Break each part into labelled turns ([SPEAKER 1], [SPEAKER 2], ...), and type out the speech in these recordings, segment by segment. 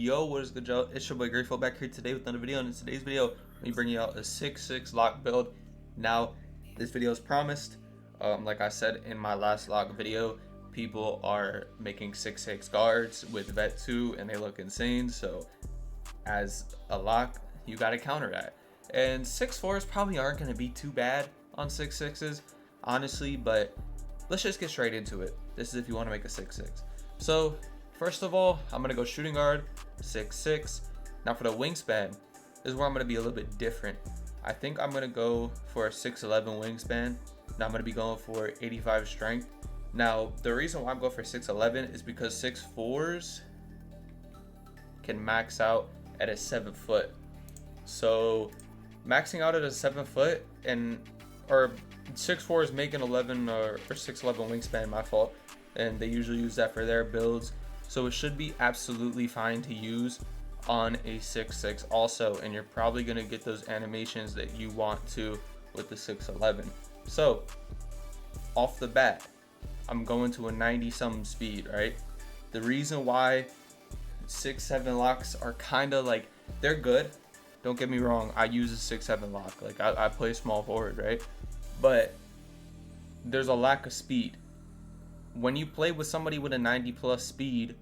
[SPEAKER 1] Yo, what is good, y'all? It's your boy Grateful back here today with another video. And in today's video, we bring you out a 6-6 lock build. Now, this video is promised. Like I said in my last lock video, people are making 6-6 guards with vet 2 and they look insane. So as a lock, you got to counter that. And 6-4s probably aren't going to be too bad on 6-6s, honestly, but let's just get straight into it. This is if you want to make a 6-6. So first of all, I'm going to go shooting guard, 6-6. Now for the wingspan, this is where I'm going to be a little bit different. I think I'm going to go for a 6'11 wingspan. Now I'm going to be going for 85 strength. Now the reason why I'm going for 6'11 is because 6'4s can max out at a 7 foot. So maxing out at a 7 foot or 6'4 is making 11 or 6'11 wingspan, my fault. And they usually use that for their builds. So it should be absolutely fine to use on a 6-6 also, and you're probably going to get those animations that you want to with the 6'11. So off the bat, I'm going to a 90 something speed, right? The reason why 6-7 locks are kind of like, they're good, don't get me wrong, I use a 6-7 lock, like I play small forward, right? But there's a lack of speed. When you play with somebody with a 90 plus speed,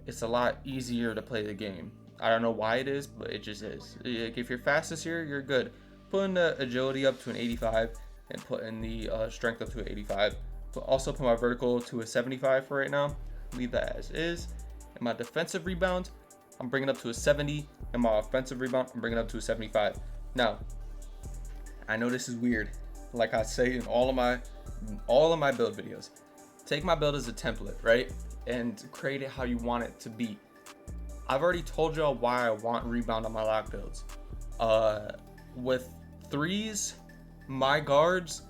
[SPEAKER 1] it's a lot easier to play the game. I don't know why it is, but it just is. Like, if you're fastest here, you're good. Putting the agility up to an 85 and putting the strength up to an 85. But also put my vertical to a 75 for right now. Leave that as is. And my defensive rebound, I'm bringing up to a 70. And my offensive rebound, I'm bringing up to a 75. Now, I know this is weird. Like I say in all of my build videos, take my build as a template, right? And create it how you want it to be. I've already told y'all why I want rebound on my lock builds. With 3s, my guards,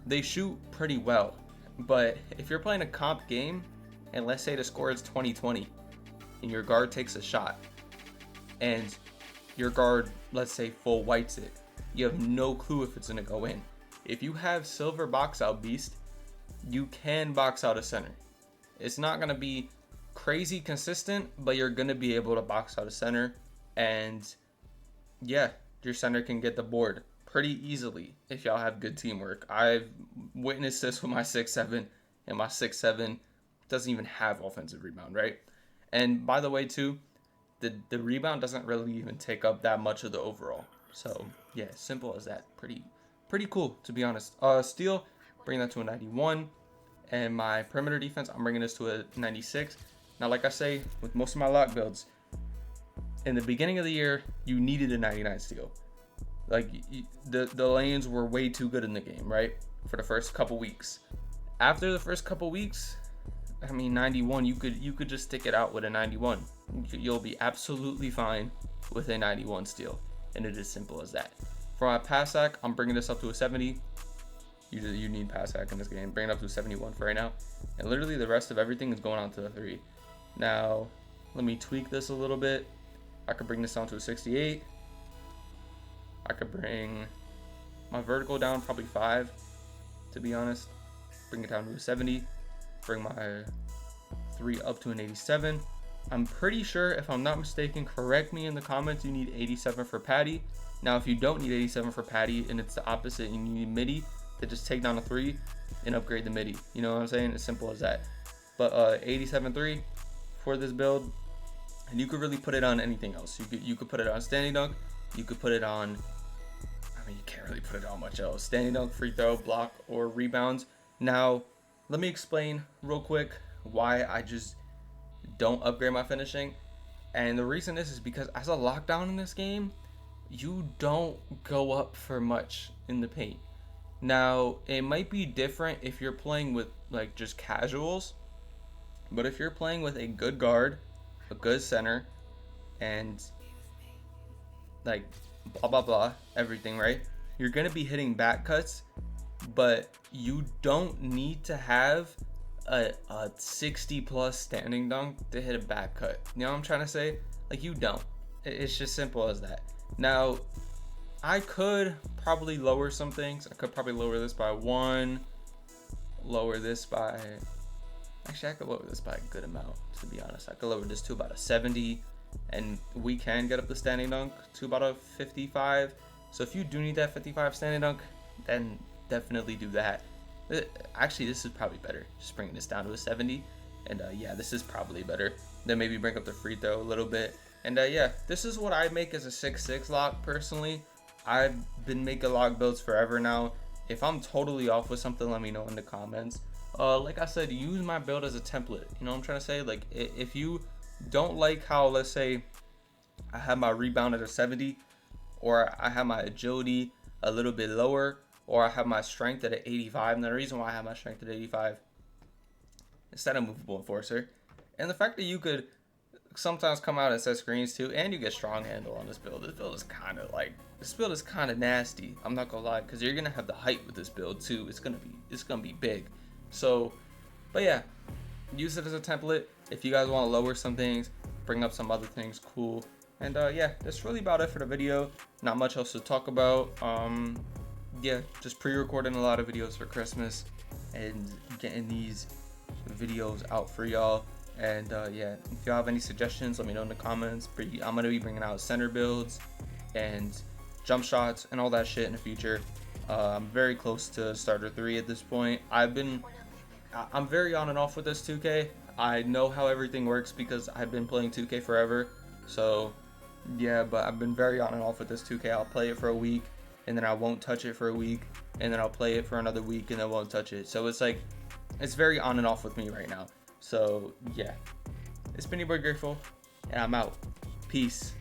[SPEAKER 1] they shoot pretty well. But if you're playing a comp game, and let's say the score is 20-20, and your guard takes a shot, and your guard, let's say, full whites it, you have no clue if it's gonna go in. If you have silver box out beast, you can box out a center. It's not going to be crazy consistent, but you're going to be able to box out a center. And yeah, your center can get the board pretty easily if y'all have good teamwork. I've witnessed this with my 6'7", and my 6'7" doesn't even have offensive rebound, right? And by the way, too, the rebound doesn't really even take up that much of the overall. So yeah, simple as that. Pretty cool, to be honest. Steal, bring that to a 91. And my perimeter defense, I'm bringing this to a 96. Now, like I say, with most of my lock builds, in the beginning of the year, you needed a 99 steal. Like, the lanes were way too good in the game, right? For the first couple weeks. After the first couple weeks, I mean, 91, you could just stick it out with a 91. You'll be absolutely fine with a 91 steal. And it is simple as that. For my pass sack, I'm bringing this up to a 70. You need pass sack in this game. Bring it up to 71 for right now. And literally the rest of everything is going on to the 3. Now, let me tweak this a little bit. I could bring this down to a 68. I could bring my vertical down probably 5, to be honest. Bring it down to a 70. Bring my 3 up to an 87. I'm pretty sure, if I'm not mistaken, correct me in the comments, you need 87 for patty. Now, if you don't need 87 for patty and it's the opposite and you need midi, to just take down a 3 and upgrade the midi. You know what I'm saying? As simple as that. But 87-3 for this build, and you could really put it on anything else. You could put it on standing dunk. You could put it on, I mean, you can't really put it on much else. Standing dunk, free throw, block, or rebounds. Now, let me explain real quick why I just don't upgrade my finishing. And the reason is because as a lockdown in this game, you don't go up for much in the paint. Now, it might be different if you're playing with like just casuals, but if you're playing with a good guard, a good center, and like blah blah blah, everything, right? You're gonna be hitting back cuts, but you don't need to have a 60 plus standing dunk to hit a back cut. You know what I'm trying to say? Like, you don't. It's just simple as that. Now, I could probably lower some things. I could probably lower this by 1, lower this by, actually I could lower this by a good amount, to be honest. I could lower this to about a 70, and we can get up the standing dunk to about a 55. So if you do need that 55 standing dunk, then definitely do that. Actually, this is probably better, just bringing this down to a 70. And yeah, this is probably better. Then maybe bring up the free throw a little bit. And yeah, this is what I make as a 6'6" lock personally. I've been making lock builds forever now. If I'm totally off with something, let me know in the comments. Like I said, use my build as a template. You know what I'm trying to say? Like, if you don't like how, let's say, I have my rebound at a 70, or I have my agility a little bit lower, or I have my strength at an 85. And the reason why I have my strength at 85 is that I'm a movable enforcer. And the fact that you could sometimes come out and set screens too, and you get strong handle on this build. This build is kind of nasty. I'm not gonna lie, because you're gonna have the height with this build too. It's gonna be big. So, but yeah, use it as a template. If you guys want to lower some things, bring up some other things, cool. And yeah, that's really about it for the video. Not much else to talk about. Yeah, just pre-recording a lot of videos for Christmas and getting these videos out for y'all. And yeah, if y'all have any suggestions, let me know in the comments. I'm gonna be bringing out center builds and jump shots and all that shit in the future. I'm very close to starter 3 at this point. I'm very on and off with this 2K. I know how everything works because I've been playing 2K forever. So yeah, but I've been very on and off with this 2K. I'll play it for a week and then I won't touch it for a week, and then I'll play it for another week and then won't touch it. So it's like, it's very on and off with me right now. So yeah, it's been your boy Grateful, and I'm out. Peace.